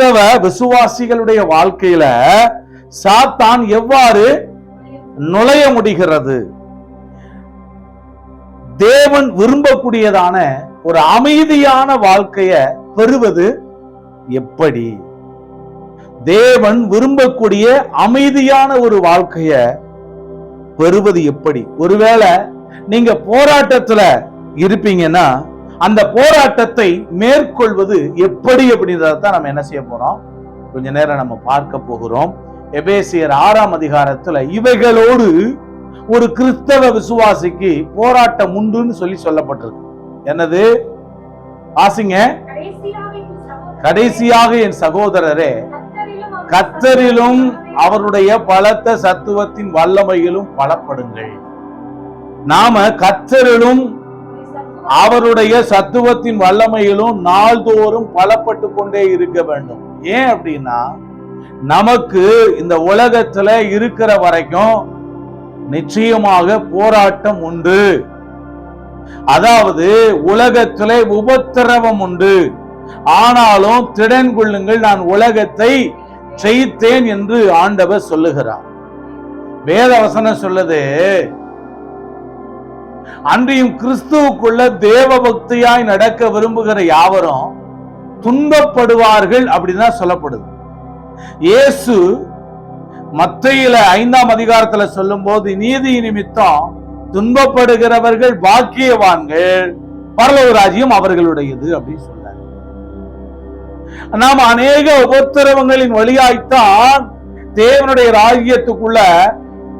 கிறிஸ்தவ விசுவாசிகளுடைய வாழ்க்கையில சாத்தான் எவ்வாறு நுழைய முடிகிறது? தேவன் விரும்பக்கூடியதான ஒரு அமைதியான வாழ்க்கைய பெறுவது எப்படி? தேவன் விரும்பக்கூடிய அமைதியான ஒரு வாழ்க்கைய பெறுவது எப்படி? ஒருவேளை நீங்க போராட்டத்துல இருப்பீங்கன்னா அந்த போராட்டத்தை மேற்கொள்வது எப்படி அப்படின்றத நம்ம என்ன செய்ய போறோம், கொஞ்ச நேரம் நம்ம பார்க்க போகிறோம். எபேசியர் 6ஆம் அதிகாரத்துல இவைகளோடு ஒரு கிறிஸ்தவ விசுவாசிக்கு போராட்டம் உண்டுன்னு சொல்லப்பட்டிருக்கு. என்னது? வாசிங்க. கடைசியாக என் சகோதரரே, கர்த்தரிலும் அவருடைய பலத்த சத்துவத்தின் வல்லமையிலும் பலப்படுங்கள். நாம கர்த்தரிலும் அவருடைய சத்துவத்தின் வல்லமையிலும் நாள்தோறும் பலப்பட்டு கொண்டே இருக்க வேண்டும். ஏன் அப்படின்னா, நமக்கு இந்த உலகத்துல இருக்கிற வரைக்கும் நிச்சயமாக போராட்டம் உண்டு. அதாவது உலகத்திலே உபத்திரவம் உண்டு. ஆனாலும் திடன் கொள்ளுங்கள், நான் உலகத்தை ஜெயித்தேன் என்று ஆண்டவர் சொல்லுகிறார். வேத வசனம் சொல்லுது, அன்றையும் கிறிஸ்துவுக்குள்ள தேவ பக்தியாய் நடக்க விரும்புகிற யாவரும் துன்பப்படுவார்கள் அப்படின்னு தான் சொல்லப்படுது. இயேசு மத்தேயுல 5ஆம் அதிகாரத்துல சொல்லும் போது, நீதி நிமித்தம் துன்பப்படுகிறவர்கள் பாக்கியவான்கள், பரலோக ராஜ்யம் அவர்களுடையது அப்படின்னு சொல்றாரு. நாம் அநேக உபத்திரவங்களின் வழியாய்த்தான் தேவனுடைய ராஜ்யத்துக்குள்ள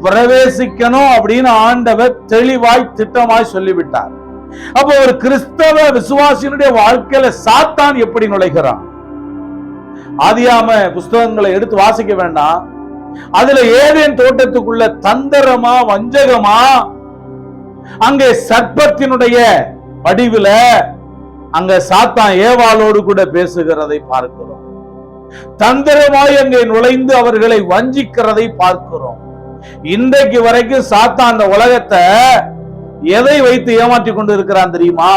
பிரவேசிக்கணும் அப்படின்னு ஆண்டவர் தெளிவாய் திட்டமாய் சொல்லிவிட்டார். அப்போ ஒரு கிறிஸ்தவ விசுவாசியினுடைய வாழ்க்கையில சாத்தான் எப்படி நுழைகிறான்? ஆதியாம புஸ்தகங்களை எடுத்து வாசிக்க வேண்டாம். அதுல ஏதேன் தோட்டத்துக்குள்ள தந்திரமா வஞ்சகமா அங்கே சர்ப்பத்தினுடைய வடிவில அங்க சாத்தான் ஏவாளோடு கூட பேசுகிறதை பார்க்கிறோம். தந்திரமாய் அங்கே நுழைந்து அவர்களை வஞ்சிக்கிறதை பார்க்கிறோம். இன்றைக்கு வரைக்கும் சாத்தான் அந்த உலகத்தை எதை வைத்து ஏமாற்றி கொண்டு இருக்கிறான் தெரியுமா?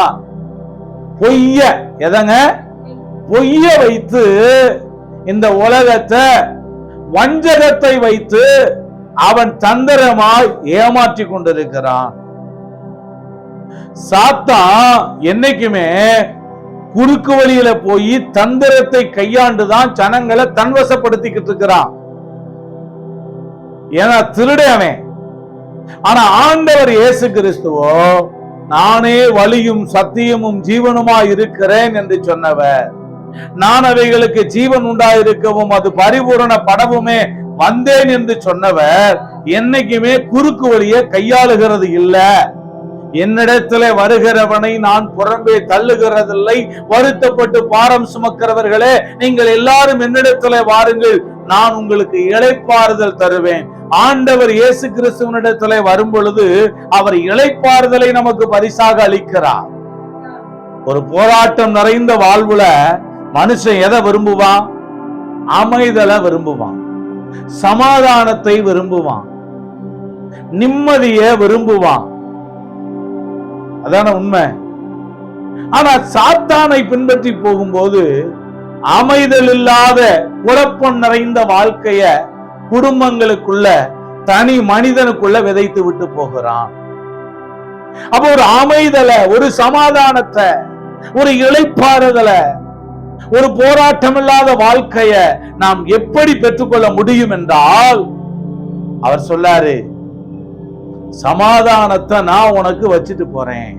பொய்ய. எதங்க? பொய்ய வைத்து இந்த உலகத்தை, வஞ்சகத்தை வைத்து அவன் தந்திரமாய் ஏமாற்றி கொண்டிருக்கிறான். சாத்தான் என்னைக்குமே குறுக்கு வழியில போய் தந்திரத்தை கையாண்டுதான் ஜனங்களை தன்வசப்படுத்திக்கிட்டு இருக்கிறான். ஏன்னா திருடையவன். ஆனா ஆண்டவர் இயேசு கிறிஸ்துவோ, நானே வழியும் சத்தியமும் ஜீவனுமா இருக்கிறேன் என்று சொன்னவர், நான் அவைகளுக்கு ஜீவன் உண்டாயிருக்கவும் அது பரிபூரணப்படவுமே வந்தேன் என்று சொன்னவர், என்னைக்குமே குறுக்கு வழியை கையாளுகிறது இல்ல. என்னிடத்திலே வருகிறவனை நான் புறம்பே தள்ளுகிறதில்லை. வருத்தப்பட்டு பாரம் சுமக்கிறவர்களே, நீங்கள் எல்லாரும் என்னிடத்திலே வாருங்கள், நான் உங்களுக்கு இளைப்பாறுதல் தருவேன். ஆண்டவர் இயேசு கிறிஸ்துவனிடத்திலே வரும் பொழுது அவர் இளைப்பாறுதலை நமக்கு பரிசாக அளிக்கிறார். ஒரு போராட்டம் நிறைந்த வாழ்வுல மனுஷன் எதை விரும்புவான்? அமைதலை விரும்புவான், சமாதானத்தை விரும்புவான், நிம்மதியை விரும்புவான். அதான உண்மை. ஆனா சாத்தானை பின்பற்றி போகும்போது அமைதல் இல்லாத குழப்பம் நிறைந்த வாழ்க்கைய குடும்பங்களுக்குள்ள, தனி மனிதனுக்குள்ள விதைத்து விட்டு போகிறான். அப்ப ஒரு அமைதலை, ஒரு சமாதானத்தை, ஒரு இளைப்பாறுதலை, ஒரு போராட்டம் இல்லாத வாழ்க்கைய நாம் எப்படி பெற்றுக்கொள்ள முடியும் என்றால், அவர் சொல்லாரு, சமாதானத்தை நான் உனக்கு வச்சுட்டு போறேன்.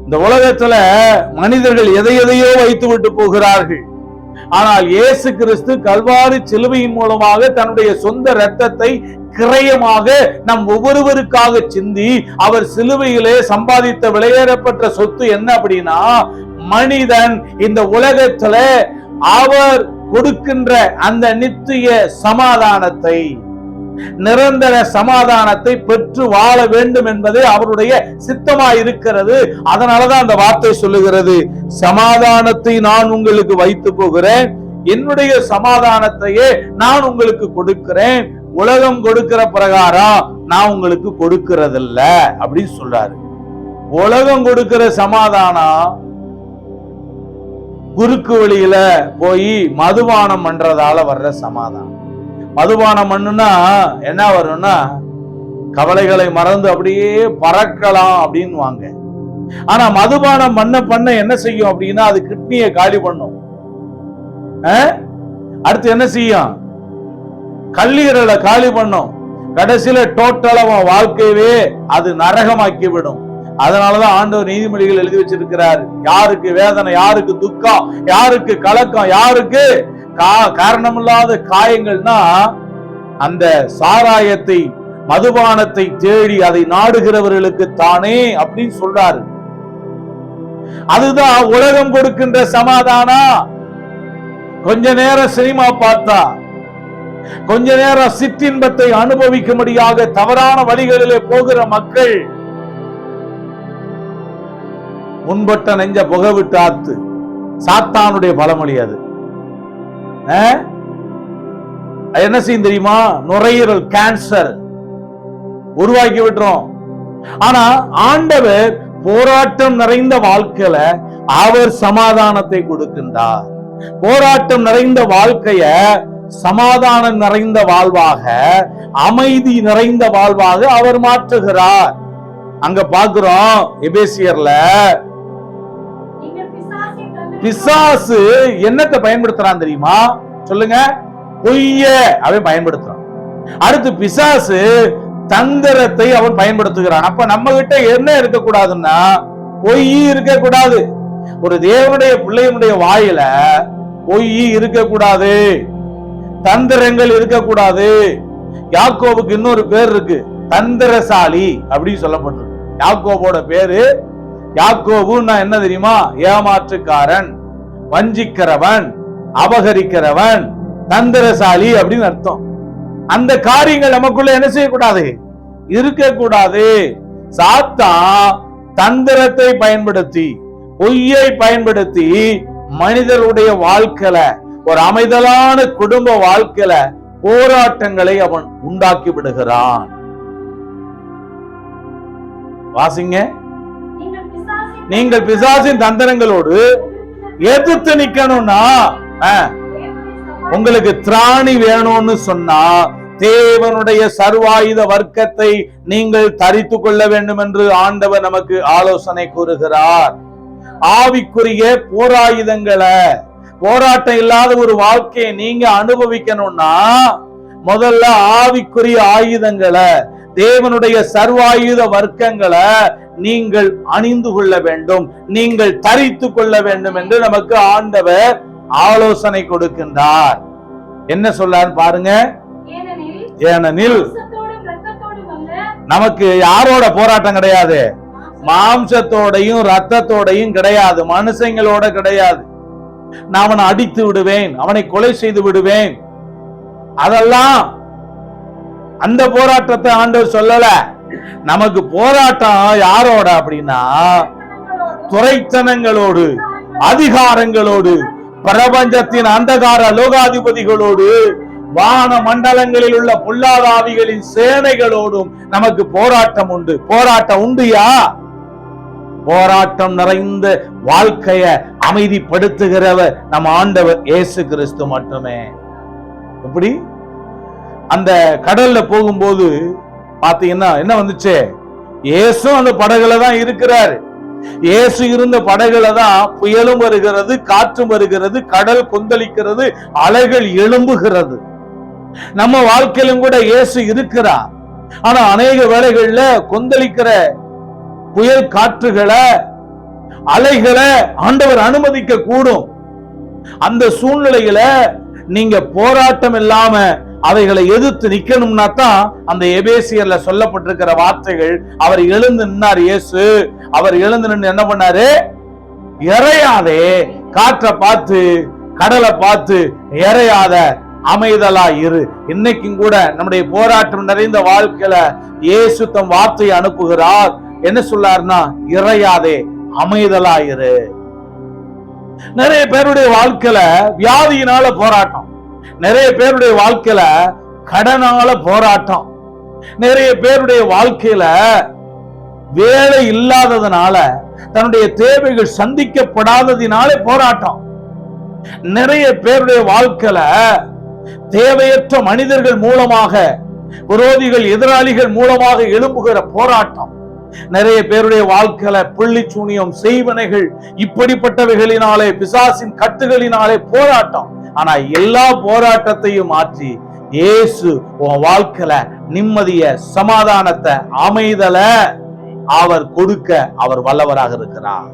இந்த உலகத்துல மனிதர்கள் எதையோ வைத்து விட்டு போகிறார்கள். ஆனால் இயேசு கிறிஸ்து கல்வாரி சிலுவையின் மூலமாக தன்னுடைய சொந்த இரத்தத்தை கிரயமாக நம் ஒவ்வொருவருக்காக சிந்தி அவர் சிலுவையிலே சம்பாதித்த விலையேறப்பட்ட சொத்து என்ன அப்படின்னா, மனிதன் இந்த உலகத்துல அவர் கொடுக்கின்ற அந்த நித்திய சமாதானத்தை, நிரந்தர சமாதானத்தை பெற்று வாழ வேண்டும் என்பது அவருடைய சித்தமாய் இருக்கிறது. அதனாலதான் அந்த வார்த்தை சொல்லுகிறது, சமாதானத்தை நான் உங்களுக்கு வைத்து போகிறேன், என்னுடைய சமாதானத்தையே நான் உங்களுக்கு கொடுக்கிறேன், உலகம் கொடுக்கிற பிரகாரம் நான் உங்களுக்கு கொடுக்கிறதில்ல அப்படின்னு சொல்றாரு. உலகம் கொடுக்கிற சமாதானம் குறுக்கு வழியில போய் மதுபானம் பண்றதால வர்ற சமாதானம். மதுபானம் பண்ணுனா என்ன வரும்னா, கவலைகளை மறந்து அப்படியே பறக்கலாம் அப்படின்னு வாங்க. ஆனா மதுபானம் பண்ண என்ன செய்யும் அப்படின்னா, அது கிட்னியை காலி பண்ணும். அடுத்து என்ன செய்யும்? கல்லீரலை காலி பண்ணும். கடைசியில டோட்டலா வாழ்க்கையவே அது நரகமாக்கி விடும். அதனாலதான் ஆண்டவர் நீதிமொழிகள் எழுதி வச்சிருக்கிறார், யாருக்கு வேதனை, யாருக்கு துக்கம், யாருக்கு கலக்கம், யாருக்கு காரணமில்லாத காயங்கள்னா அந்த சாராயத்தை மதுபானத்தை தேடி அதை நாடுகிறவர்களுக்கு தானே அப்படின்னு சொல்றாரு. அதுதான் உலகம் கொடுக்கின்ற சமாதானம். கொஞ்ச நேரம் சினிமா பார்த்தா, கொஞ்ச நேரம் சிற்றின்பத்தை அனுபவிக்கும்படியாக தவறான வழிகளிலே போகிற மக்கள் முன்பட்ட நெஞ்ச புகை விட்டு ஆத்து, சாத்தானுடைய பழமொழி அது. என்ன செய்யும் தெரியுமா? நுரையீரல் கேன்சர் உருவாக்கி விட்டுரும். ஆனா ஆண்டவர் போராட்டம் நிறைந்த வாழ்க்கையில அவர் சமாதானத்தை கொடுக்கின்றார். போராட்டம் நிறைந்த வாழ்க்கைய சமாதானம் நிறைந்த வாழ்வாக, அமைதி நிறைந்த வாழ்வாக அவர் மாற்றுகிறார். அங்க பாக்குறோம் எபேசியர்ல பிசாசு என்னத்தை பயன்படுத்துறான் தெரியுமா? சொல்லுங்க. பொய்ய அவன் பயன்படுத்துறான். அடுத்து பிசாசு தந்திரத்தை அவன் பயன்படுத்துகிறான். அப்ப நம்ம கிட்ட என்ன இருக்கக்கூடாதுன்னா, பொய் இருக்கக்கூடாது. ஒரு தேவனுடைய பிள்ளையினுடைய வாயில பொய் இருக்கக்கூடாது, தந்திரங்கள் இருக்கக்கூடாது. யாக்கோபுக்கு இன்னொரு பேர் இருக்கு, தந்திரசாலி அப்படின்னு சொல்லப்பட்டிருக்கு. யாக்கோபோட பேரு யாக்கோபுன்னா என்ன தெரியுமா? ஏமாற்றுக்காரன், வஞ்சிக்கிறவன், அபகரிக்கிறவன், தந்திரசாலி அப்படின்னு அர்த்தம். அந்த காரியங்கள் நமக்குள்ள என்ன செய்யக்கூடாது? இருக்கக்கூடாது. சாத்தான் தந்திரத்தை பயன்படுத்தி, பொய்யை பயன்படுத்தி மனிதருடைய வாழ்க்கையில, ஒரு அமைதலான குடும்ப வாழ்க்கையில போராட்டங்களை அவன் உண்டாக்கி விடுகிறான். வாசிங்க. நீங்கள் பிசாசின் தந்திரங்களோடு எதிர்த்து நிக்கணும்னா, உங்களுக்கு திராணி வேணும்னு சொன்னா தேவனுடைய சர்வாயுத வர்க்கத்தை நீங்கள் தரித்து கொள்ள வேண்டும் என்று ஆண்டவர் நமக்கு ஆலோசனை கூறுகிறார். ஆவிக்குரிய போராயுதங்களை, போராட்டம் இல்லாத ஒரு வாழ்க்கையை நீங்க அனுபவிக்கணும்னா முதல்ல ஆவிக்குரிய ஆயுதங்களை, தேவனுடைய சர்வாயுத வர்க்கங்களை நீங்கள் அணிந்து கொள்ள வேண்டும், நீங்கள் தரித்து கொள்ள வேண்டும் என்று நமக்கு ஆண்டவர் ஆலோசனை கொடுக்கின்றார். என்ன சொல்றாரு பாருங்க. ஏனெனில் நமக்கு யாரோட போராட்டம் கிடையாது? மாம்சத்தோடையும் ரத்தத்தோடையும் கிடையாது, மனுஷங்களோட கிடையாது. நான் அவனை அடித்து விடுவேன், அவனை கொலை செய்து விடுவேன், அதெல்லாம் அந்த போராட்டத்தை ஆண்டவர் சொல்லல. நமக்கு போராட்டம் யாரோட அப்படின்னா, துரைத்தனங்களோடு, அதிகாரங்களோடு, பிரபஞ்சத்தின் அந்தகார லோகாதிபதிகளோடு, வான மண்டலங்களில் உள்ள பொல்லாதாவிகளின் சேனைகளோடும் நமக்கு போராட்டம் உண்டு. போராட்டம் உண்டுயா? போராட்டம் நிறைந்த வாழ்க்கைய அமைதிப்படுத்துகிறவர் நம் ஆண்டவர் இயேசு கிறிஸ்து மட்டுமே. எப்படி? அந்த கடல்ல போகும்போது பாத்தீங்கன்னா என்ன வந்துச்சு? இயேசு அந்த படகுல தான் இருக்கிறாரு. இயேசு இருந்த படகுல தான் புயலும் வருகிறது, காற்றும் வருகிறது, கடல் கொந்தளிக்கிறது, அலைகள் எழும்புகிறது. நம்ம வாழ்க்கையிலும் கூட இயேசு இருக்கிறார். ஆனா அநேக வேளைகள்ல கொந்தளிக்கிற புயல் காற்றுகளை, அலைகளை ஆண்டவர் அனுமதிக்க கூடும். அந்த சூழ்நிலையில நீங்க போராட்டம் இல்லாம அவைகளை எதிர்த்து நிக்கணும்னா தான் அந்த எபேசியர்ல சொல்லப்பட்டிருக்கிற வார்த்தைகள். அவர் எழுந்து நின்னார் இயேசு. அவர் எழுந்து நின்று என்ன பண்ணாரு? இறையாதே, காற்றை பார்த்து, கடலை பார்த்து இறையாத, அமைதலா இரு. இன்னைக்கும் கூட நம்முடைய போராட்டம் நிறைந்த வாழ்க்கையில இயேசு தம் வார்த்தையை அனுப்புகிறார். என்ன சொல்லாருன்னா, இறையாதே, அமைதலா இரு. நிறைய பேருடைய வாழ்க்கையில வியாதியினால போராட்டம், நிறைய பேருடைய வாழ்க்கையில கடனால போராட்டம், நிறைய பேருடைய வாழ்க்கையில வேலை இல்லாததுனால, தன்னுடைய தேவைகள் சந்திக்கப்படாததினாலே போராட்டம். நிறைய பேருடைய வாழ்க்கையில தேவையற்ற மனிதர்கள் மூலமாக, விரோதிகள், எதிராளிகள் மூலமாக எழும்புகிற போராட்டம், நிறைய பேருடைய வாழ்க்கையில புள்ளி சூனியம், செய்வனைகள், இப்படிப்பட்டவைகளினாலே, பிசாசின் கட்டுகளினாலே போராட்டம். ஆனா எல்லா போராட்டத்தையும் மாற்றி இயேசு உன் வாழ்க்கையில நிம்மதிய, சமாதானத்தை, அமைதல அவர் கொடுக்க அவர் வல்லவராக இருக்கிறார்.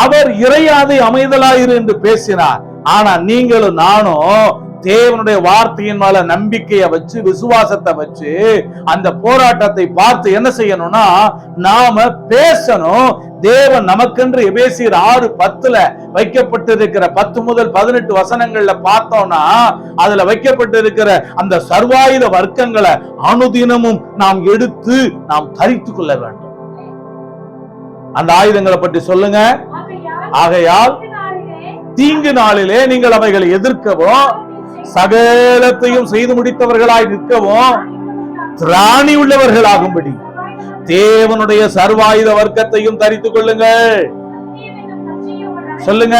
அவர் இறையாதை அமைதலாயிரு என்று பேசினார். ஆனா நீங்களும் நானும் தேவனுடைய வார்த்தையின் மேல நம்பிக்கையை வச்சு, விசுவாசத்தை வச்சு அந்த போராட்டத்தை பார்த்து என்ன செய்யணும்னா, நாம பேசணும். தேவன் நமக்கென்று எபேசியர் 6:10 வைக்கப்பட்டிருக்கிற 10 முதல் 18 வசனங்கள்ல பார்த்தோம்னா, அதுல வைக்கப்பட்டிருக்கிற அந்த சர்வாயுத வர்க்கங்களை அனுதினமும் நாம் எடுத்து நாம் தரித்துக் கொள்ள வேண்டும். அந்த ஆயுதங்களை பற்றி சொல்லுங்க. ஆகையால் தீங்கு நாளிலே நீங்கள் அவைகளை எதிர்க்கவும், சகலத்தையும் செய்து முடித்தவர்களாய் நிற்கவும், திராணி உள்ளவர்களாகும்படி தேவனுடைய சர்வாயுத வர்க்கத்தையும் தரித்துக் கொள்ளுங்கள். சொல்லுங்க,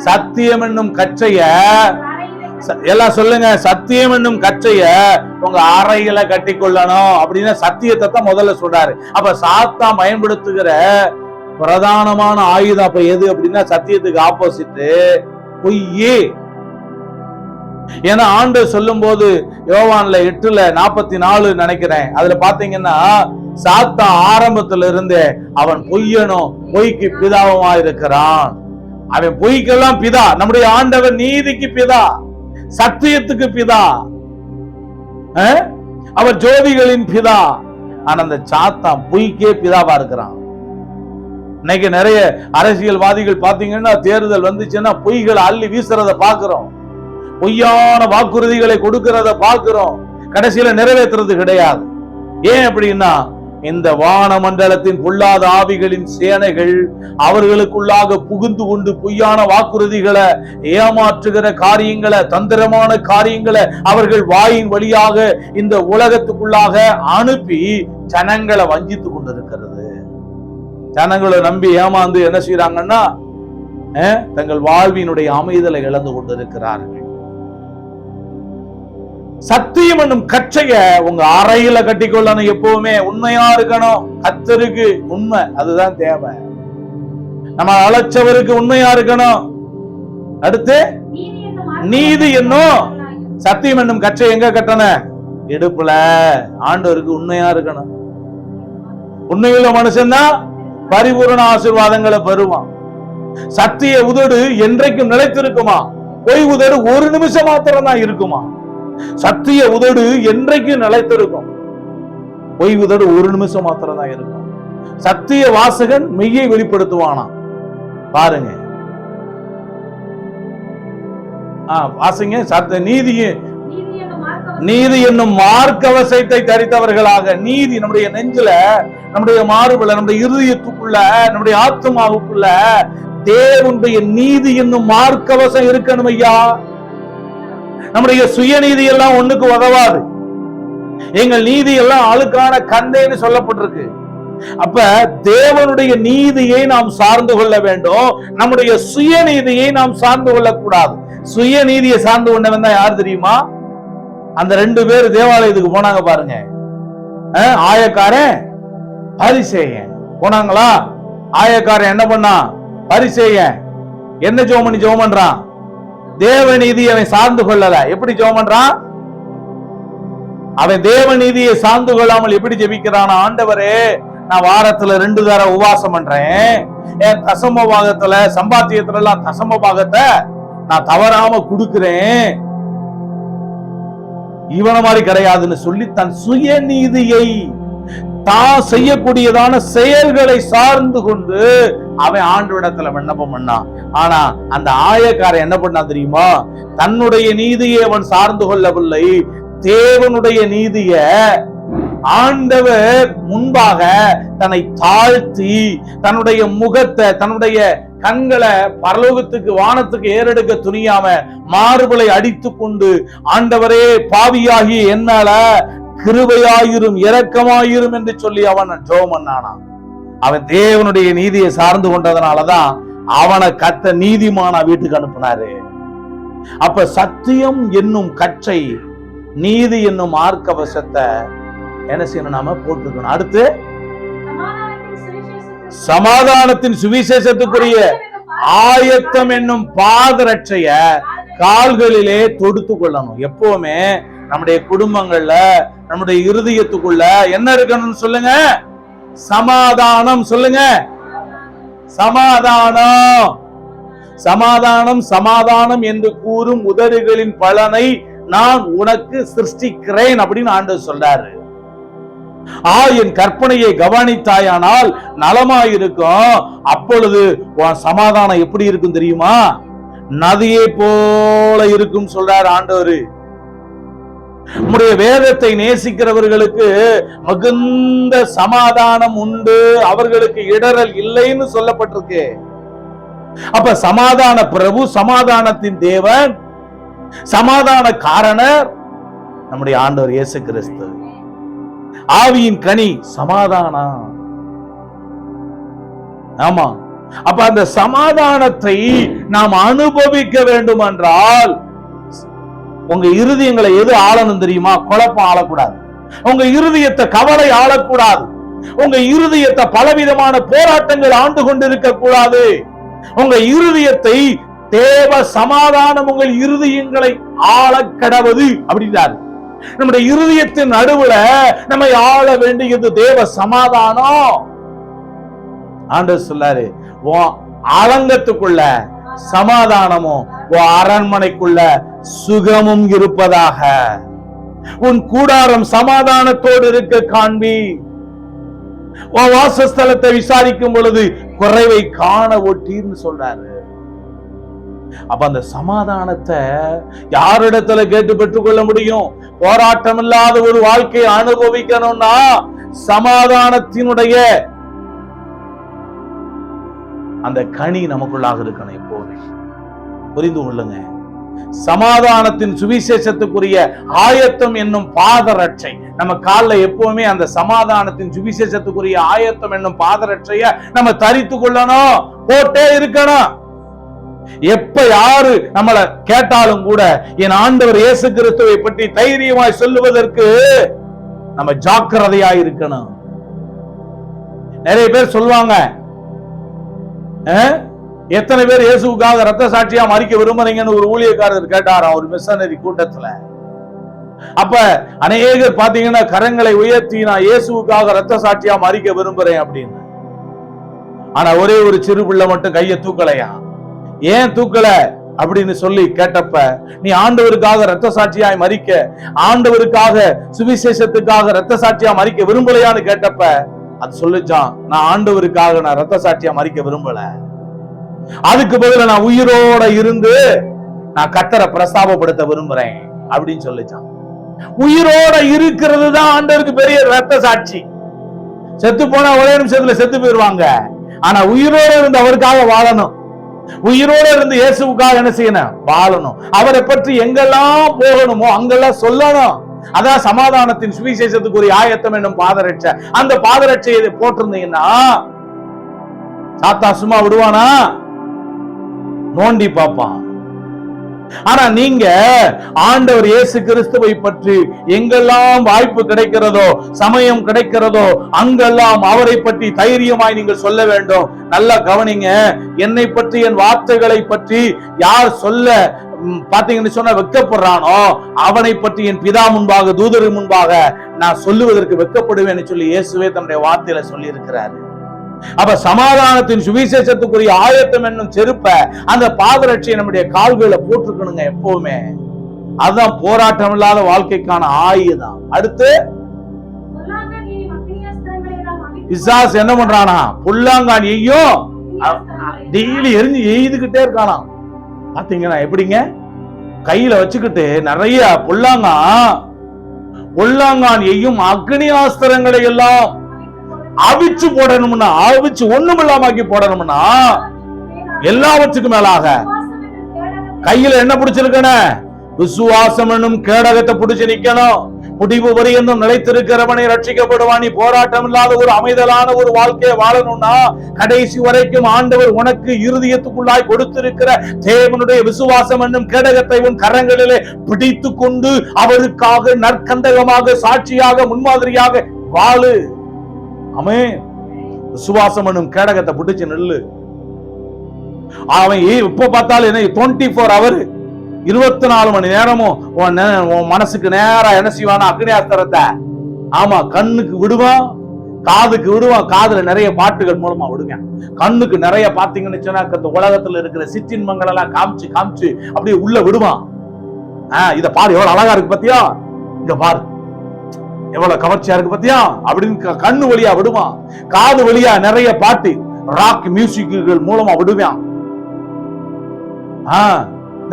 சத்தியம் என்னும் கச்சைய, எல்லாம் சொல்லுங்க, சத்தியம் என்னும் கச்சைய உங்க அறையில கட்டி கொள்ளணும் அப்படின்னு சத்தியத்தை தான் முதல்ல சொல்றாரு. அப்ப சாத்தான் பயன்படுத்துகிற பிரதானமான ஆயுதம் அப்ப எது அப்படின்னா, சத்தியத்துக்கு ஆப்போசிட் பொய்யே. ஏன்னா ஆண்டவர் சொல்லும் போது யோவான்ல 8:44 நினைக்கிறேன், அதுல பாத்தீங்கன்னா, சாத்தான் ஆரம்பத்துல இருந்தே அவன் பொய்யனும், பொய்க்கு பிதாவுமா இருக்கிறான். அவன் பொய்க்கெல்லாம் பிதா. நம்முடைய ஆண்டவர் நீதிக்கு பிதா, சத்தியத்துக்கு பிதா, அவர் ஜோதிகளின் பிதா. ஆனா அந்த சாத்தான் பொய்க்கே பிதாவா இருக்கிறான். இன்னைக்கு நிறைய அரசியல்வாதிகள் பாத்தீங்கன்னா, தேர்தல் வந்துச்சுன்னா பொய்களை அள்ளி வீசுறத பாக்குறோம், பொய்யான வாக்குறுதிகளை கொடுக்கிறத பார்க்கிறோம், கடைசியில நிறைவேற்றுறது கிடையாது. ஏன் அப்படின்னா, இந்த வான மண்டலத்தின் பொல்லாத ஆவிகளின் சேனைகள் அவர்களுக்குள்ளாக புகுந்து கொண்டு பொய்யான வாக்குறுதிகளை, ஏமாற்றுகிற காரியங்களை, தந்திரமான காரியங்களை அவர்கள் வாயின் வழியாக இந்த உலகத்துக்குள்ளாக அனுப்பி ஜனங்களை வஞ்சித்து கொண்டிருக்கிறது. ஜனங்களை நம்பி ஏமாந்து என்ன செய்யறாங்கன்னா, தங்கள் வாழ்வினுடைய அமைதலை இழந்து கொண்டிருக்கிறார்கள். சத்தியம் என்னும் கச்சைய உங்க அறையில கட்டிக்கொள்ளணும். எப்பவுமே உண்மையா இருக்கணும். கர்த்தருக்கு உண்மை, அதுதான் தேவை. நம்ம அழைச்சவருக்கு உண்மையா இருக்கணும். அடுத்து நீதி என்னும் சத்தியம் என்னும் கச்சை எங்க கட்டணும்? இடுப்புல. ஆண்டவருக்கு உண்மையா இருக்கணும். உண்மையுள்ள மனுஷன் தான் பரிபூரண ஆசீர்வாதங்களை பெறுவான். சத்திய உதடு என்றைக்கும் நிலைத்திருக்குமா? பொய் உதடு ஒரு நிமிஷம் மாத்திரம் தான் இருக்குமா? சத்திய உதடு என்றைக்கும் நிலைத்திருக்கும், பொய் உதடு ஒரு நிமிஷம் மாத்திரம் தான் இருக்கும். சத்திய வாசகன் மெய்யை வெளிப்படுத்துவானா? பாருங்க, வாசிங்க. நீதி என்னும் மார்க்கவசத்தை தரித்தவர்களாக. நீதி நம்முடைய நெஞ்சில, நம்முடைய மார்புல, நம்முடைய இருதயத்துக்குள்ள, நம்முடைய ஆத்மாவுக்குள்ள தேவனுடைய நீதி என்னும் மார்க்கவசம் இருக்கணும் ஐயா. நம்முடைய சுயநீதி எல்லாம் ஒண்ணுக்கு உதவாது. எங்கள் நீதி எல்லாம் அழுக்கான கந்தேன்னு சொல்லப்பட்டிருக்கு. அப்ப தேவனுடைய நீதியை நாம் சார்ந்து கொள்ள வேண்டும். நம்முடைய சுயநீதியை நாம் சார்ந்து கொள்ளக்கூடாது. சுயநீதியை சார்ந்து கொண்டவன் தான் யார் தெரியுமா? அந்த 2 பேர் தேவாலயத்துக்கு போனாங்க பாருங்க. ஆயக்காரன், பரிசேயன் போனாங்களா? ஆயக்காரன் என்ன பண்ணா? பரிசேயன் என்ன ஜெபம் பண்றான்? தேவநீதி அவன் சார்ந்து கொள்ளல. எப்படி ஜெபம் பண்றான்? அவன் தேவநீதியை சார்ந்து கொள்ளாமல் எப்படி ஜெபிக்கிறான்? ஆண்டவரே, நான் வாரத்துல 2 தடவை உபவாசம் பண்றேன், என் தசம பாகத்துல, சம்பாத்தியத்துல எல்லாம் தசம பாகத்தை நான் தவறாம கொடுக்கிறேன், இவன மாதிரி கிடையாதுன்னு சொல்லி தன் சுயநீதியை, தான் செய்யக்கூடியதான செயல்களை சார்ந்து கொண்டு அவன் ஆண்டவரிடத்துல விண்ணப்பம் பண்ணான். ஆனா அந்த ஆயக்காரன் என்ன பண்ணா தெரியுமா? தன்னுடைய நீதியை அவன் சார்ந்து கொள்ளவில்லை, தேவனுடைய நீதிய ஆண்டவர் முன்பாக தன்னை தாழ்த்தி, தன்னுடைய முகத்தை, தன்னுடைய கண்களை பரலோகத்துக்கு, வானத்துக்கு ஏறெடுக்க துணியாம மார்பலை அடித்து கொண்டு, ஆண்டவரே, பாவியாகி என்னால கிருபையாயிரும், இரக்கமாயிரும் என்று சொல்லி அவன் ஜெபம் பண்ணானாம். அவன் தேவனுடைய நீதியை சார்ந்து கொண்டதனாலதான் அவனை கத்த நீதிமானா வீட்டுக்கு அனுப்புனாரு. அப்ப சத்தியம் என்னும் கச்சை, நீதி என்னும் மார்க்கவசத்தை என்ன செய்யணும்? நாம போட்டுக்கணும். அடுத்து சமாதானத்தின் சுவிசேஷத்துக்குரிய ஆயத்தம் என்னும் பாதரட்சைய கால்களிலே தொடுத்து கொள்ளணும். எப்பவுமே நம்முடைய குடும்பங்கள்ல, நம்முடைய இருதயத்துக்குள்ள என்ன இருக்கணும்னு சொல்லுங்க? சமாதானம். சொல்லுங்க, சமாதானம். சமாதானம் சமாதானம் என்று கூறும் உதடுகளின் பலனை நான் உனக்கு சிருஷ்டிக்கிறேன் அப்படின்னு ஆண்டவர் சொல்றாரு. என் கற்பனையை கவனித்தாயானால் நலமாயிருக்கும். அப்பொழுது சமாதானம் எப்படி இருக்கும் தெரியுமா? நதியை போல இருக்கும் சொல்றார் ஆண்டவர். நம்முடைய வேதத்தை நேசிக்கிறவர்களுக்கு மிகுந்த சமாதானம் உண்டு, அவர்களுக்கு இடரல் இல்லைன்னு சொல்லப்பட்டிருக்கு. அப்ப சமாதான பிரபு, சமாதானத்தின் தேவன், சமாதான காரணர் நம்முடைய ஆண்டவர் இயேசு கிறிஸ்து. ஆவியின் கனி சமாதானம். ஆமா, அப்ப அந்த சமாதானத்தை நாம் அனுபவிக்க வேண்டும் என்றால் உங்க இருதயங்களை எது ஆளணும் தெரியுமா? குழப்பம் ஆளக்கூடாது. உங்க இருதயத்தை கவலை ஆளக்கூடாது. உங்க இருதயத்தை பலவிதமான போராட்டங்கள் ஆண்டு கொண்டிருக்க கூடாது. உங்க இருதயத்தை தேவ சமாதானம் உங்கள் இருதயங்களை ஆள கடவது அப்படின்றாரு. நம்முடைய இருதயத்தின் நடுவுல நம்மை ஆள வேண்டியது தேவ சமாதானம். ஆண்டவர் சொல்லாரு, அலங்கத்துக்குள்ள சமாதானமும் அரண்மனைக்குள்ள சுகமும் இருப்பதாக. உன் கூடாரம் சமாதானத்தோடு இருக்க காண்பி. வாசஸ்தலத்தை விசாரிக்கும் பொழுது குறைவை காண ஒட்டீர்னு சொல்றாரு. அப்ப அந்த சமாதானத்தை யாரிடத்துல கேட்டு பெற்றுக்கொள்ள முடியும்? போராட்டம் இல்லாத ஒரு வாழ்க்கையை அனுபவிக்கணும்னா சமாதானத்தினுடைய அந்த கனி நமக்குள்ளாக இருக்கணும். எப்போதுமே புரிந்து கொள்ளுங்க. சமாதானத்தின் சுவிசேஷத்துக்குரிய ஆயத்தம் என்னும் பாதரட்சை நம்ம கால்ல எப்பவுமே அந்த சமாதானத்தின் சுவிசேஷத்துக்குரிய ஆயத்தம் என்னும் பாதரட்சைய நம்ம தரித்து கொள்ளணும், போட்டே இருக்கணும். எப்ப யாரு நம்மளை கேட்டாலும் கூட என் ஆண்டவர் இயேசு கிறிஸ்துவை பற்றி தைரியமாய் சொல்லுவதற்கு நம்ம ஜாக்கிரதையா இருக்கணும். நிறைய பேர் சொல்லுவாங்க, எத்தனை பேர் இயேசுவுக்காக ரத்த சாட்சியா மறிக்க விரும்புறீங்கன்னு ஒரு ஊழியக்காரர் கேட்டாராம் ஒரு மிஷனரி கூட்டத்துல. அப்ப அநேகர் பாத்தீங்கன்னா கரங்களை உயர்த்தி நான் இயேசுவுக்காக ரத்த சாட்சியா மறிக்க விரும்புறேன் அப்படின்னு. ஆனா ஒரே ஒரு சிறு பிள்ளை மட்டும் கையை தூக்கலையா. ஏன் தூக்கல அப்படின்னு சொல்லி கேட்டப்ப, நீ ஆண்டவருக்காக ரத்த சாட்சியாய் மறிக்க, ஆண்டவருக்காக சுவிசேஷத்துக்காக ரத்த சாட்சியா மறிக்க விரும்பலையான்னு கேட்டப்ப அது சொல்லிச்சான், நான் ஆண்டவருக்காக நான் ரத்த சாட்சியா மறிக்க விரும்பல, அதுக்கு பதிலா நான் உயிரோட இருந்து நான் கர்த்தரை பிரஸ்தாபப்படுத்த விரும்புறேன் அப்படின்னு சொல்லிச்சான். உயிரோட இருக்கிறது தான் ஆண்டவருக்கு பெரிய ரத்த சாட்சி. செத்து போனா ஒரே நிமிஷத்துல செத்து போயிருவாங்க. ஆனா உயிரோட இருந்து அவருக்காக வாழணும், உயிரோட இருந்து இயேசுவுக்காக என்ன செய்யணும்? வாழணும். அவரை பற்றி எங்கெல்லாம் போகணுமோ அங்கெல்லாம் சொல்லணும். அதான் சமாதானத்தின் சுவிசேஷத்துக்கு ஒரு ஆயத்தம் என்னும் பாதரட்சை. அந்த பாதரட்சையை போட்டிருந்தீங்கன்னா சாத்தா சும்மா விடுவானா? நோண்டி பார்ப்பான். ஆனா நீங்க ஆண்டவர் இயேசு கிறிஸ்துவை பற்றி எங்கெல்லாம் வாய்ப்பு கிடைக்கிறதோ, சமயம் கிடைக்கிறதோ அங்கெல்லாம் அவரை பற்றி தைரியமாய் நீங்கள் சொல்ல வேண்டும். நல்லா கவனிங்க. என்னை பற்றி, என் வார்த்தைகளை பற்றி யார் சொல்ல பாத்தீங்கன்னு சொன்னா வெட்கப்படுறானோ அவனை பற்றி என் பிதா முன்பாக, தூதர் முன்பாக நான் சொல்லுவதற்கு வெட்கப்படுவேன்னு சொல்லி இயேசுவே தன்னுடைய வார்த்தையில சொல்லி இருக்கிறாரு. அப்ப சமாதானத்தின் சுவிசேஷத்துக்குரிய ஆயத்தம் என்னும் செருப்ப அந்த பாதரட்சியை நம்முடைய கால்களை போட்டுக்கணுங்க எப்பவுமே. அதுதான் போராட்டம் இல்லாத வாழ்க்கைக்கான ஆயுதம். அடுத்து பிசாசு என்ன பண்றானா? புல்லாங்கானியையும் டெய்லி எரிஞ்சு எய்துகிட்டே இருக்கானா. பாத்தீங்கன்னா எப்படிங்க? கையில வச்சுக்கிட்டு நிறைய புல்லாங்கானியையும் அக்னி ஆஸ்திரங்களை எல்லாம் அவிச்சு போடணும்னா, அவிச்சு ஒண்ணுமில்லாமக்கி போடணும்னா எல்லாவற்றுக்கும் மேலாக கையில என்ன பிடிச்சிருக்கணும்? விசுவாசம் என்னும் கேடகத்தை பிடிச்சு நிக்கணும். முடிவு வரையும் நிலைத்திருக்கிறவனை ரட்சிக்கப்படுவான். நீ போராட்டம் இல்லாத ஒரு அமைதலான ஒரு வாழ்க்கையை வாழணும்னா கடைசி வரைக்கும் ஆண்டவர் உனக்கு இருதயத்துக்குள்ளாய் கொடுத்திருக்கிற தேவனுடைய விசுவாசம் என்னும் கேடகத்தை உன் கரங்களிலே பிடித்து கொண்டு அவருக்காக நற்கந்தகமாக சாட்சியாக முன்மாதிரியாக வாழு. ஆமென். விசுவாசம் என்னும் கேடகத்தை பிடிச்சு நில்லு. அவன் இப்ப பார்த்தாலும் என்ன 24 hours 24 மணி நேரமும் உன் மனசுக்கு நேரா என்ன செய்வானா அக்னி அஸ்திரத்தை ஆமா கண்ணுக்கு விடுவான், காதுக்கு விடுவான். காதுல நிறைய பாட்டுகள் மூலமா விடுவேன். கண்ணுக்கு நிறைய பாத்தீங்கன்னு சொன்னா இந்த உலகத்துல இருக்கிற சிற்றின்பங்கள் எல்லாம் காமிச்சு காமிச்சு அப்படியே உள்ள விடுவான். இத பாரு எவ்வளவு அழகா இருக்கு பாத்தியா, இங்க பாரு எவ்வளவு கவர்ச்சியா இருக்கு பாத்தியா அப்படின்னு கண்ணு வழியா விடுவான். காது வழியா நிறைய பாட்டு ராக் மியூசிக்குகள் மூலமா விடுவான்.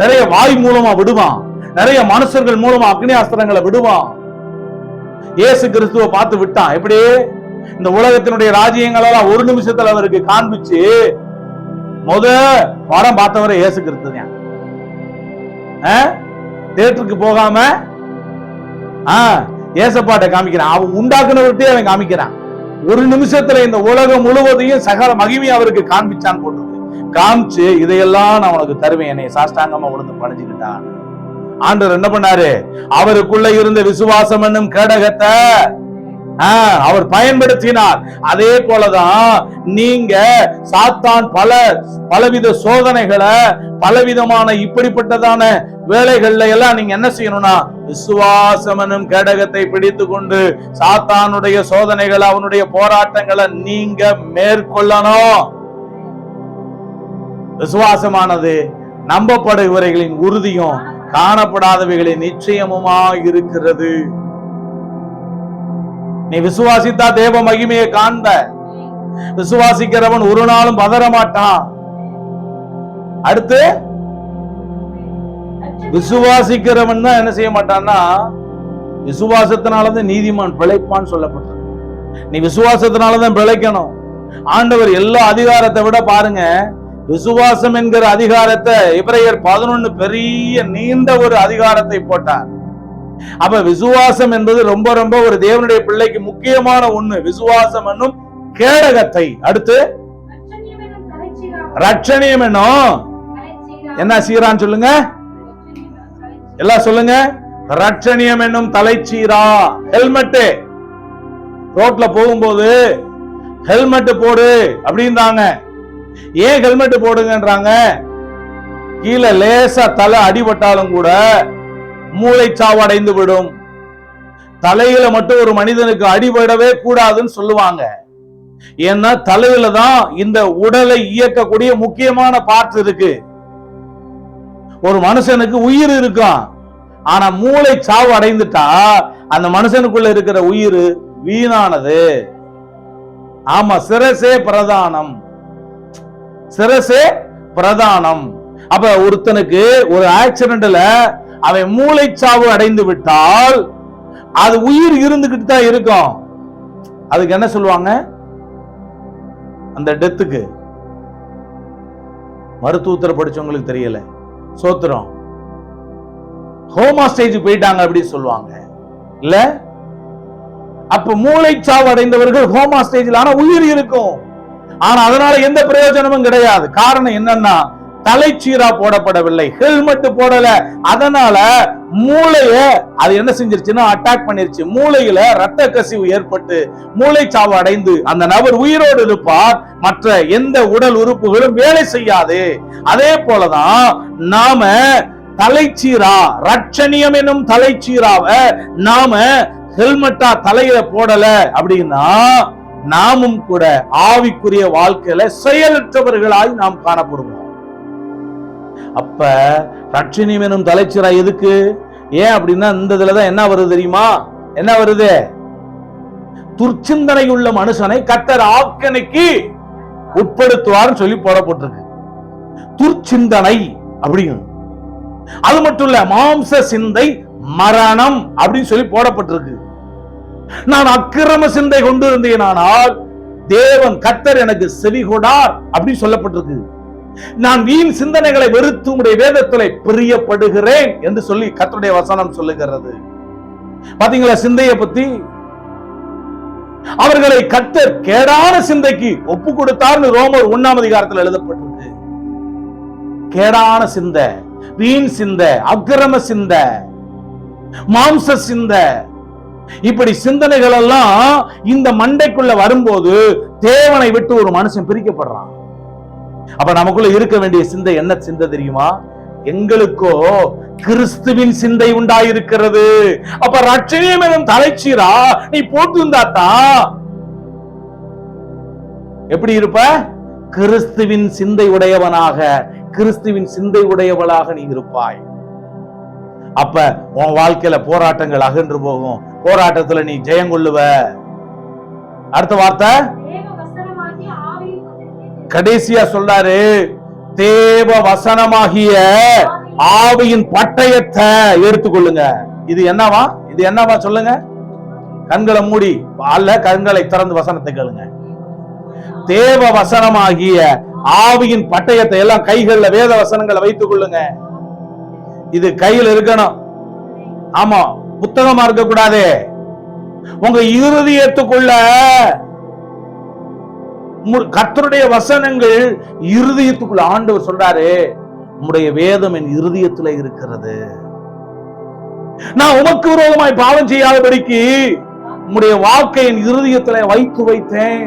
நிறைய வாய் மூலமா விடுவான். நிறைய மனுஷர்கள் மூலமா அக்னி அஸ்திரங்களை விடுவான். இயேசு கிறிஸ்துவை பார்த்து விட்டான். எப்படி இந்த உலகத்தினுடைய ராஜ்யங்கள் எல்லாம் ஒரு நிமிஷத்துல அவருக்கு காண்பிச்சு படம் பார்த்தவரை இயேசு கிறிஸ்து தான். தியேட்டருக்கு போகாம ஏசப்பாட்டை காமிக்கிறான். அவன் உண்டாக்குனவர்கிட்டே அவன் காமிக்கிறான். ஒரு நிமிஷத்துல இந்த உலகம் முழுவதையும் சகல மகிமை அவருக்கு காண்பிச்சான் போட்டு காமிச்சு இதையெல்லாம் நான் உனக்கு தருவேன், என்னை சாஷ்டாங்கமா உணர்ந்து பணிஞ்சுக்கிட்டான். ஆண்டவர் என்ன பண்ணாரு, அவருக்குள்ள இருந்த விசுவாசம் என்னும் கேடகத்தை அவர் பயன்படுத்தினார். அதே போலதான் நீங்க சாத்தான் பலவித சோதனைகளை பலவிதமான இப்படிப்பட்டதான வேலைகள்ல எல்லாம் நீங்க என்ன செய்யணும்னா விசுவாசம் என்னும் கேடகத்தை பிடித்து கொண்டு சாத்தானுடைய சோதனைகளை அவனுடைய போராட்டங்களை நீங்க மேற்கொள்ளணும். விசுவாசமானது நம்பப்படுகிறவர்களின் உறுதியும் காணப்படாதவைகளின் நிச்சயமுமா இருக்கிறது. நீ விசுவாசித்தா தேவ மகிமையை காண்ப. விசுவாசிக்கிறவன் ஒரு நாளும் பதற மாட்டான். அடுத்து விசுவாசிக்கிறவன் தான் என்ன செய்ய மாட்டான்னா விசுவாசத்தினாலதான் நீதிமான் பிழைப்பான்னு சொல்லப்பட்டது. நீ விசுவாசத்தினாலதான் பிழைக்கணும். ஆண்டவர் எல்லா அதிகாரத்தை விட பாருங்க, விசுவாசம் என்கிற அதிகாரத்தை எபிரேயர் 11 பெரிய நீண்ட ஒரு அதிகாரத்தை போட்டார். அப்ப விசுவாசம் என்பது ரொம்ப ரொம்ப ஒரு தேவனுடைய பிள்ளைக்கு முக்கியமான ஒண்ணு. விசுவாசம் என்னும் கேடகத்தை, அடுத்து ரட்சணியம் என்னும் என்ன சீரான்னு சொல்லுங்க, எல்லாம் சொல்லுங்க. ரட்சணியம் என்னும் தலைச்சீரா. ஹெல்மெட் ரோட்ல போகும்போது ஹெல்மெட் போடு அப்படின்றாங்க. ஏன் ஹெல்மெட் போடுங்கன்றாங்க? கீழே லேசா தலை அடிபட்டாலும் கூட மூளைச்சாவு அடைந்து விடும். தலையில மட்டும் ஒரு மனிதனுக்கு அடிபடவே கூடாதுன்னு சொல்லுவாங்க. ஏன்னா தலையில தான் இந்த உடலை இயக்கக்கூடிய முக்கியமான பார்ட் இருக்கு. ஒரு மனுஷனுக்கு உயிர் இருக்கும், ஆனா மூளைச்சாவு அடைந்துட்டா அந்த மனுஷனுக்குள்ள இருக்கிற உயிர் வீணானது. ஆமா, சிரசே பிரதானம், சிரசே பிரதானம். அப்ப ஒருத்தனுக்கு ஒரு ஆக்சிடென்ட்ல அவன் மூளைச்சாவு அடைந்து விட்டால் அது உயிர் இருந்துகிட்டு தான் இருக்கும். அதுக்கு என்ன சொல்லுவாங்க? அந்த டெத்துக்கு மருத்துவத்துல படிச்சவங்களுக்கு தெரியல, சோத்திரம் ஹோமா ஸ்டேஜ் போயிட்டாங்க அப்படின்னு சொல்லுவாங்க இல்ல. அப்ப மூளைச்சாவு அடைந்தவர்கள் ஹோமா ஸ்டேஜில், ஆனா உயிர் இருக்கும். ஆனா அதனால எந்த பிரயோஜனமும் கிடையாது. காரணம் என்னன்னா தலைச்சீரா போடப்படவில்லை, ஹெல்மெட் போடல. அதனால மூளைய அது என்ன செஞ்சிருச்சுன்னா அட்டாக் பண்ணிருச்சு. மூளையில ரத்த கசிவு ஏற்பட்டு மூளைச்சாவு அடைந்து அந்த நபர் உயிரோடு இருப்பார், மற்ற எந்த உடல் உறுப்புகளும் வேலை செய்யாது. அதே போலதான் நாம தலைச்சீரா, ரட்சணியம் என்னும் தலைச்சீராவை நாம ஹெல்மெட்டா தலையில போடல அப்படின்னா நாமும் கூட ஆவிக்குரிய வாழ்க்கையில செயலற்றவர்களாய் நாம் காணப்படுவோம். அப்ப ரட்சணியம் எனும் தலைச்சீரா எதுக்கு? ஏன் அப்படின்னா இந்த இதுலதான் என்ன வருது தெரியுமா? என்ன வருது? துர்ச்சிந்தனை உள்ள மனுஷனை கர்த்தர் ஆக்கணைக்கு உட்படுத்துவார்னு சொல்லி போடப்பட்டிருக்கு. துர்ச்சிந்தனை அப்படிங்க. அது மட்டும் இல்ல, மாம்ச சிந்தை மரணம் அப்படின்னு சொல்லி போடப்பட்டிருக்கு. நான் அக்கிரம சிந்தை கொண்டு இருந்தேனால் தேவன் கர்த்தர் எனக்கு செவி கொடார் அப்படின்னு சொல்லப்பட்டிருக்கு. நான் வீண் சிந்தனைகளை வெறுத்து உடைய வேதத்திலே பிரியப்படுகிறேன் என்று சொல்லி கர்த்தருடைய வசனம் சொல்லுகிறது. பாத்தீங்களா சிந்தைய பத்தி? அவர்களை கர்த்தர் கேடான சிந்தைக்கு ஒப்பு கொடுத்தார்னு ரோமர் 1ஆம் அதிகாரத்தில் எழுதப்பட்டிருக்கு. கேடான சிந்தை, வீண் சிந்தை, அக்கிரம சிந்தை, மாம்ச சிந்தை, இப்படி சிந்தனைகள் எல்லாம் இந்த மண்டைக்குள்ள வரும்போது தேவனை விட்டு ஒரு மனுஷன் பிரிக்கப்படுறான். அப்ப நமக்குள்ள இருக்க வேண்டிய சிந்தை என்ன சிந்தை தெரியுமா? எங்களுக்கோ கிறிஸ்துவின் சிந்தை உண்டாயிருக்கிறது. அப்ப ரட்சணியம் எனும் தலைச்சீரா நீ போட்டு இருந்தாத்தான் எப்படி இருப்ப? கிறிஸ்துவின் சிந்தை உடையவனாக, கிறிஸ்துவின் சிந்தை உடையவளாக நீ இருப்பாய். அப்ப உன் வாழ்க்கையில போராட்டங்கள் அகன்று போகும். போராட்டத்துல நீ ஜெயம் கொள்ளுவ. அடுத்த வார்த்தை கடைசியா சொல்றாரு, தேவ வசனமாகிய ஆவியின் பட்டயத்தை எடுத்துக்கொள்ளுங்க. இது என்னவா? இது என்னவா சொல்லுங்க? கண்களை மூடி அல்ல, கண்களை திறந்து வசனத்தை கேளுங்க. தேவ வசனமாகிய ஆவியின் பட்டயத்தை எல்லாம் கைகள்ல வேத வசனங்களை வைத்துக் கொள்ளுங்க. இது கையில் இருக்கணும். ஆமா, புத்தகமா இருக்க கூடாது. உங்க இருதயத்துக்குள்ள கர்த்தருடைய வசனங்கள் இருதயத்துக்குள்ள. ஆண்டவர் சொல்றாரு, உம்முடைய வேதம் என் இருதயத்துல இருக்கிறது. நான் உமக்கு விரோதமாய் பாவம் செய்யாதபடிக்கு உம்முடைய வாக்கை என் இருதயத்துல வைத்து வைத்தேன்.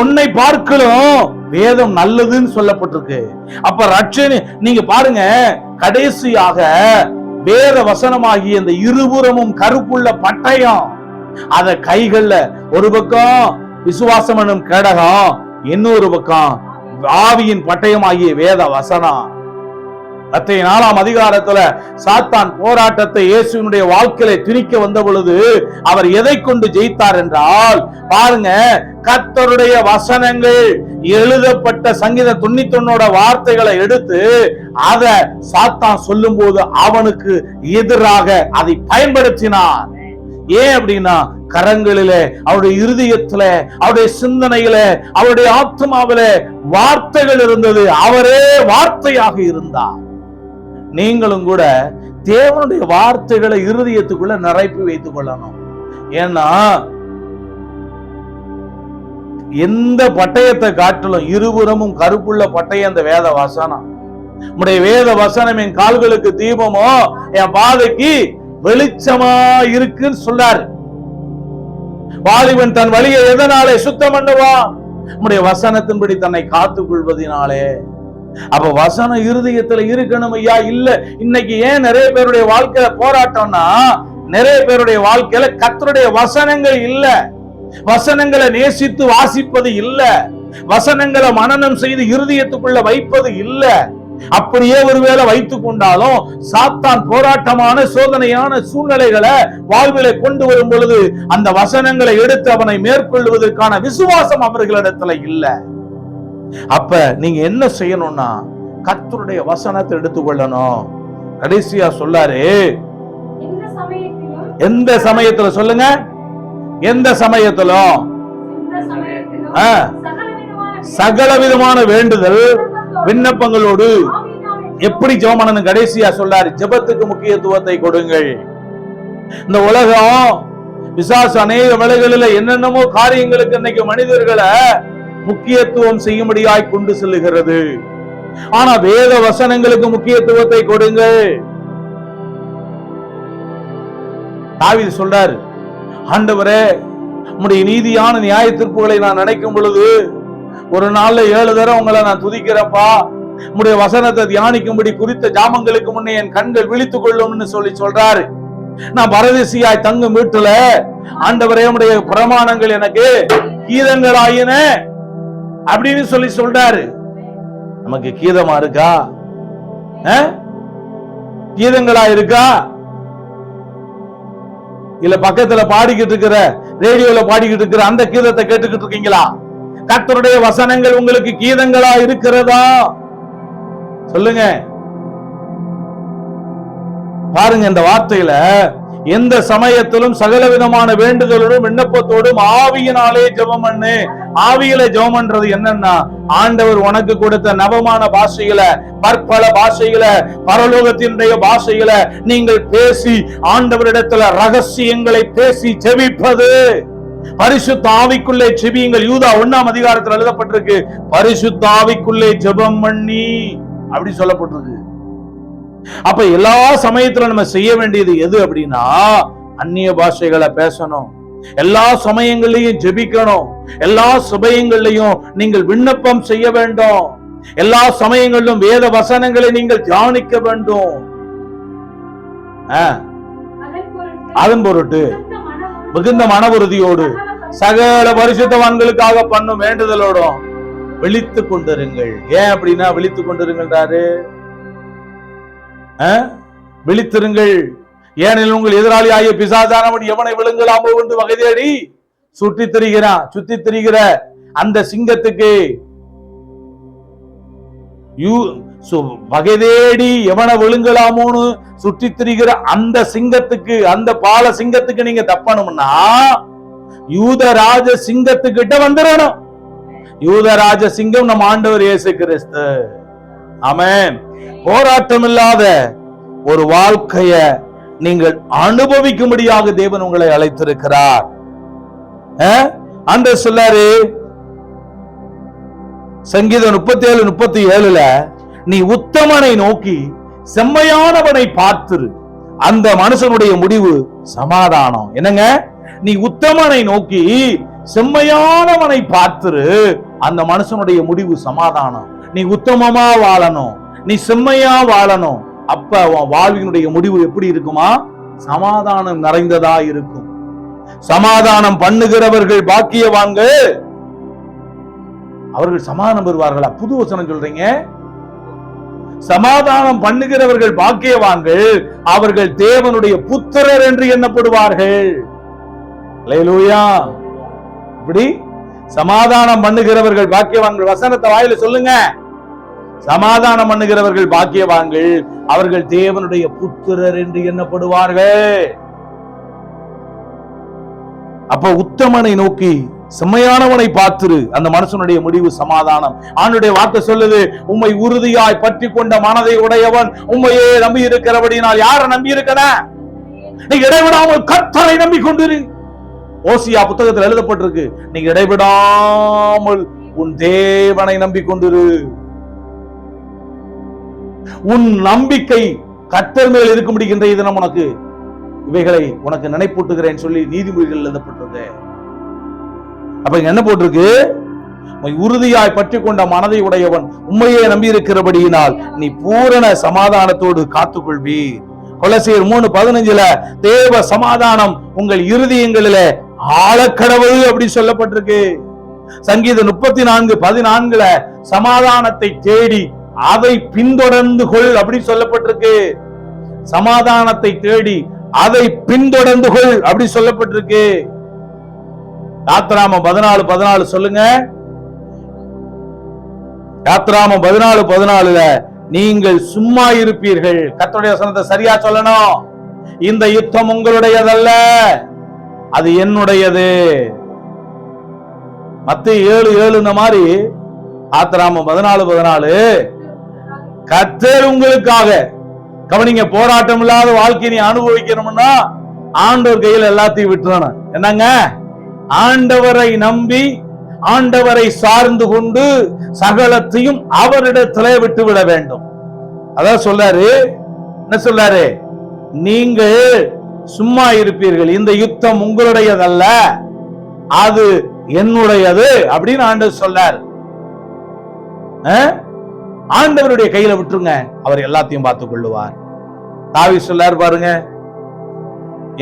உன்னை பார்க்கலும் வேதம் நல்லதுன்னு சொல்லப்பட்டிருக்கு. அப்ப ரட்சணை நீங்க பாருங்க, கடைசியாக வேத வசனமாகிய இந்த இருபுறமும் கருப்புள்ள பட்டயம், அத கைகள்ல ஒரு பக்கம் விசுவாசம் எனும் கேடகம், இன்னொரு பக்கம் ஆவியின் பட்டயம் ஆகிய வேத வசனம். 4ஆம் அதிகாரத்துல சாத்தான் போராட்டத்தை இயேசுவினுடைய வாழ்க்கையில திணிக்க வந்த பொழுது அவர் எதை கொண்டு ஜெயித்தார் என்றால், பாருங்க, கர்த்தருடைய வசனங்கள் எழுதப்பட்ட சங்கீதம் 91 வார்த்தைகளை எடுத்து அத சாத்தான் சொல்லும் போது அவனுக்கு எதிராக அதை பயன்படுத்தினார். ஏன் அப்படின்னா, கரங்களிலே, அவருடைய இருதயத்துல, அவருடைய சிந்தனையில, அவருடைய ஆத்மாவில வார்த்தைகள் இருந்தது. அவரே வார்த்தையாக இருந்தார். நீங்களும் கூட தேவனுடைய வார்த்தைகளை இருதயத்துக்குள்ள நிரப்பி வைத்துக் கொள்ளணும். ஏன்னா எந்த பட்டயத்தை காட்டிலும் இருபுறமும் கருப்புள்ள பட்டயம் அந்த வேத வசனம். உம்முடைய வேத வசனம் என் கால்களுக்கு தீபமோ என் பாதைக்கு வெளிச்சமா இருக்குன்னு சொன்னார். வாலிபன் தன் வழியை எதனாலே சுத்தம் பண்ணுவான்? உம்முடைய வசனத்தின்படி தன்னை காத்துக் கொள்வதனாலே. அப்ப வசனம் இருதயத்துல இருக்கணும் ஐயா. இல்ல, இன்னைக்கு ஏன் நிறைய பேருடைய வாழ்க்கையில போராட்டம்னா, நிறைய பேருடைய வாழ்க்கையில கர்த்தருடைய வசனங்கள் இல்ல, வசனங்களை நேசித்து வாசிப்பது இல்ல, வசனங்களை மனனம் செய்து இருதயத்துக்குள்ள வைப்பது இல்ல. அப்படியே ஒருவேளை வைத்துக் கொண்டாலும் சாத்தான் போராட்டமான சோதனையான சூழ்நிலைகளை வாழ்விலை கொண்டு வரும் பொழுது அந்த வசனங்களை எடுத்து அவனை மேற்கொள்வதற்கான விசுவாசம் அவர்களிடத்துல இல்ல. அப்ப நீங்க என்ன செய்யணும்னா, கர்த்தருடைய வசனத்தை எடுத்துக்கொள்ளணும். கடைசியா சொல்லாரு, எந்த சமயத்துல சொல்லுங்க, எந்த சமயத்திலும் சகல விதமான வேண்டுதல் விண்ணப்பங்களோடு எப்படி ஜெபம் பண்ணணும்? கடைசியா சொல்லாரு, ஜெபத்துக்கு முக்கியத்துவத்தை கொடுங்கள். இந்த உலகம் பிசாசு அநேக வேளைகளில் என்னென்னமோ காரியங்களுக்கு இன்னைக்கு மனிதர்களை முக்கியத்துவம் செய்யும்படியாய் கொண்டு செல்லுகிறது. ஆனா வேத வசனங்களுக்கு முக்கியத்துவத்தை கொடுங்கள். தாவீது சொல்றாரு, ஆண்டவரே, உம்முடைய நீதியான நியாய தீர்ப்புகளை நான் நினைக்கும் பொழுது ஒரு நாள்ல 7 தடவை உங்களை நான் துதிக்கிறப்பா. உம்முடைய வசனத்தை தியானிக்கும்படி குறித்த ஜாமங்களுக்கு முன்னே என் கண்கள் விழித்துக் கொள்ளும்னு சொல்றாரு. நான் பரதேசியாய் தங்கும் வீட்டுல ஆண்டவரே உம்முடைய பிரமாணங்கள் எனக்கு கீதங்களாயின அப்படின்னு சொல்றாரு. நமக்கு கீதமா இருக்கா? கீதங்களா இருக்கா? இல்ல பக்கத்துல பாடிக்கிட்டு இருக்கிற, ரேடியோல பாடிக்கிட்டு இருக்கிற அந்த கீதத்தை கேட்டுக்கிட்டு இருக்கீங்களா? கர்த்தருடைய வசனங்கள் உங்களுக்கு கீதங்களா இருக்கிறதா? சொல்லுங்க. பாருங்க, இந்த வார்த்தையில எந்த சமயத்திலும் சகல விதமான வேண்டுதலோடும் விண்ணப்பத்தோடும் ஆவியினாலே ஜெபம் பண்ணு. ஆவியில ஜெபம் பண்றது என்னன்னா, ஆண்டவர் உனக்கு கொடுத்த நவமான பாஷைகளை, பற்பல பாஷைகளை, பரலோகத்தினுடைய பாஷைகளை நீங்கள் பேசி ஆண்டவரிடத்துல ரகசியங்களை பேசி ஜெபிப்பது. பரிசுத்த ஆவிக்குள்ளே ஜெபியுங்கள். யூதா 1ஆம் அதிகாரத்தில் எழுதப்பட்டிருக்கு, பரிசுத்த ஆவிக்குள்ளே ஜெபம் பண்ணி அப்படி சொல்லப்பட்டிருக்கு. அப்ப எல்லா சமயத்துல நம்ம செய்ய வேண்டியது எது அப்படின்னா, அந்நிய பாஷைகளை பேசணும், எல்லா சமயங்களையும் ஜெபிக்கணும், எல்லா சமயங்களையும் நீங்கள் விண்ணப்பம் செய்ய வேண்டும், எல்லா சமயங்களிலும் வேத வசனங்களை நீங்கள் தியானிக்க வேண்டும். அதன் பொருட்டு மிகுந்த மன உறுதியோடு சகல பரிசுத்தவான்களுக்காக பண்ணும் வேண்டுதலோடும் விழித்துக் கொண்டிருங்கள். ஏன் அப்படின்னா விழித்துக் கொண்டிருங்கன்றாரு, விழித்திருங்கள். ஏனெனில் உங்கள் எதிராளி ஆகிய பிசாசானவன் எவனை விழுங்கலாமோ என்று வகை தேடி சுற்றி திரிகிற அந்த சிங்கத்துக்கு வகை தேடி எவனை விழுங்கலாமோன்னு சுற்றி திரிகிற அந்த சிங்கத்துக்கு, அந்த பால சிங்கத்துக்கு நீங்க தப்பணும்னா யூதராஜ சிங்கத்துக்கிட்ட வந்துடணும். யூதராஜ சிங்கம் நம் ஆண்டவர் இயேசு கிறிஸ்து. ஆமென். போராட்டம் இல்லாத ஒரு வாழ்க்கைய நீங்கள் அனுபவிக்கும்படியாக தேவன் உங்களை அழைத்திருக்கிறார். அந்த சொல்லாரு சங்கீதம் 37:37 நீ உத்தமனை நோக்கி செம்மையானவனை பார்த்திரு, அந்த மனுஷனுடைய முடிவு சமாதானம். என்னங்க, நீ உத்தமனை நோக்கி செம்மையானவனை பார்த்திரு, அந்த மனுஷனுடைய முடிவு சமாதானம். நீ உத்தமமா வாழணும், நீ செம்மையா வாழணும். அப்ப வாழ்வினுடைய முடிவு எப்படி இருக்குமா? சமாதானம் நிறைந்ததா இருக்கும். சமாதானம் பண்ணுகிறவர்கள் பாக்கியவான்கள், அவர்கள் சமாதானம் பெறுவார்களா? புது வசனம் சொல்றீங்க. சமாதானம் பண்ணுகிறவர்கள் பாக்கியவான்கள், அவர்கள் தேவனுடைய புத்திரர் என்று எண்ணப்படுவார்கள். அல்லேலூயா. இப்படி சமாதானம் பண்ணுகிறவர்கள் பாக்கியவான்கள். வசனத்தை வாயில சொல்லுங்க. சமாதானம் பண்ணுகிறவர்கள் பாக்கியவான்கள், அவர்கள் தேவனுடைய புத்திரர் என்று எண்ணப்படுவார்கள். அப்ப உத்தமனை நோக்கி செம்மையானவனை பார்த்திரு, அந்த மனுஷனுடைய முடிவு சமாதானம். ஆண்டுடைய வார்த்தை சொல்லுது, உம்மை உறுதியாய் பற்றி கொண்ட மனதை உடையவன் உம்மையே நம்பி இருக்கிறபடினால். யாரை நம்பி இருக்கிற? நீ இடைவிடாமல் கர்த்தரை நம்பி கொண்டிரு. ஓசியா புத்தகத்தில் எழுதப்பட்டிருக்கு, நீ இடைவிடாமல் உன் தேவனை நம்பிக்கொண்டிரு. உன் நம்பிக்கை கர்த்தர் மேல் இருக்கும்படி இன்றைய தினம் உனக்கு இவைகளை உனக்கு நினைப்பூட்டுகிறேன் சொல்லி நீதிமொழிகள் எழுதப்பட்டிருக்கு. அப்ப என்ன போட்டிருக்கு? உறுதியாய் பற்றி கொண்ட மனதை உடையவன் உண்மையே நம்பி இருக்கிறபடியினால் நீ பூரண சமாதானத்தோடு காத்துக்கொள்வி. கொலோசியர் 3:15 தேவ சமாதானம் உங்கள் இருதயங்களிலே ஆழக்கடவுள் அப்படி சொல்லப்பட்டிருக்கு. சங்கீதம் 34:14 சமாதானத்தை தேடி அதை பின்தொடர்ந்து கொள் அப்படி சொல்லப்பட்டிருக்கு. சமாதானத்தை தேடி அதை பின்தொடர்ந்து கொள் அப்படி சொல்லப்பட்டிருக்கு. யாத்ராமம் 14:14 சொல்லுங்க. யாத்ராமம் 14:14 நீங்கள் சும்மா இருப்பீர்கள். கர்த்தருடைய வசனத்தை சரியா சொல்லணும். இந்த யுத்தம் உங்களுடையதல்ல, அது என்னுடையது. மத்தேயு 7:7 இந்த மாதிரி யாத்ராமம் 14:14 கர்த்தர் உங்களுக்காக. கவனிங்க, போராட்டம் இல்லாத வாழ்க்கையை நீ அனுபவிக்கணும்னா ஆண்டவர் கையில் எல்லாத்தையும் விட்டுறணும். என்னங்க, ஆண்டவரை நம்பி ஆண்டவரை சார்ந்து கொண்டு சகலத்தையும் அவரிடத்திலே விட்டுவிட வேண்டும். அதான் சொல்றாரு. என்ன சொல்றாரு? நீங்கள் சும்மா இருப்பீர்கள், இந்த யுத்தம் உங்களுடையதல்ல, அது என்னுடையது அப்படின்னு ஆண்டவர் சொல்றார். ஆண்டவருடைய கையில விட்டுருங்க, அவர் எல்லாத்தையும் பார்த்துக் கொள்ளுவார். தாவீது சொல்றார் பாருங்க,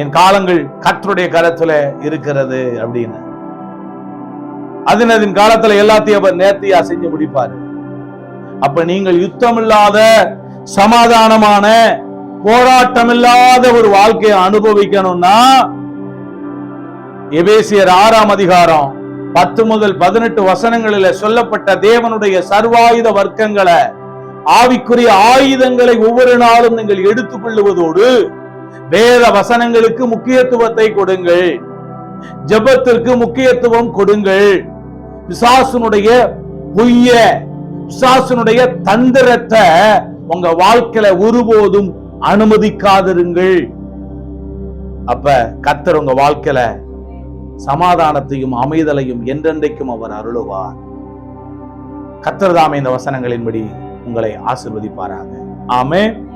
என் காலங்கள் கர்த்தருடைய கரத்துல இருக்கிறது அப்படின்னு. அதன் காலத்துல எல்லாத்தையும் அவர் நேர்த்தியா செஞ்சு முடிப்பாரு. அப்ப நீங்கள் யுத்தம் இல்லாத சமாதானமான போராட்டம் இல்லாத ஒரு வாழ்க்கையை அனுபவிக்கணும்னா எபேசியர் 6ஆம் அதிகாரம் 10 முதல் 18 வசனங்களில் சொல்லப்பட்ட தேவனுடைய சர்வாயுத வர்க்கங்களை, ஆவிக்குரிய ஆயுதங்களை ஒவ்வொரு நாளும் நீங்கள் எடுத்துக் கொள்ளுவதோடு வேத வசனங்களுக்கு முக்கியத்துவத்தை கொடுங்கள், ஜெபத்திற்கு முக்கியத்துவம் கொடுங்கள், பிசாசுனுடைய பொய்ய பிசாசனுடைய தந்திரத்தை உங்க வாழ்க்கையில ஒருபோதும் அனுமதிக்காதிருங்கள். அப்ப கர்த்தர் உங்க வாழ்க்கையில சமாதானத்தையும் அமைதலையும் என்றென்றைக்கும் அவர் அருளுவார். கர்த்தர் தாமே இந்த வசனங்களின்படி உங்களை ஆசீர்வதிப்பாராக. ஆமென்.